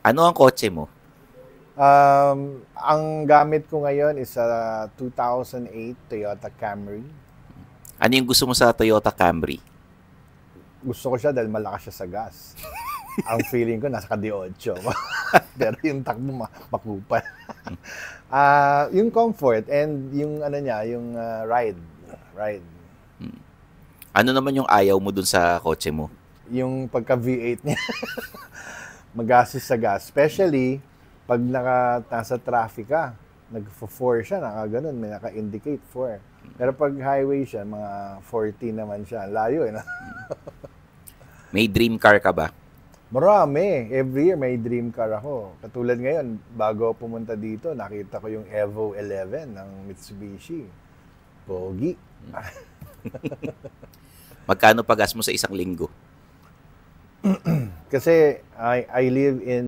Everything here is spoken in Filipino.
Ano ang kotse mo? Ang gamit ko ngayon is a 2008 Toyota Camry. Ano yung gusto mo sa Toyota Camry? Gusto ko siya dahil malakas siya sa gas. Ang feeling ko nasa ka-18 ako. Pero yung takbo makupal. Yung comfort and yung ano niya, yung ride. Ano naman yung ayaw mo dun sa kotse mo? Yung pagka V8 niya. Magastos sa gas. Especially pag nasa traffic ka. Nag-4 siya, naka-ganun, may naka-indicate 4. Pero pag highway siya, mga 40 naman siya. Layo eh. May dream car ka ba? Marami. Every year may dream car ako. Katulad ngayon, bago pumunta dito, nakita ko yung Evo 11 ng Mitsubishi. Pogi. Magkano pagas mo sa isang linggo? Kasi I live in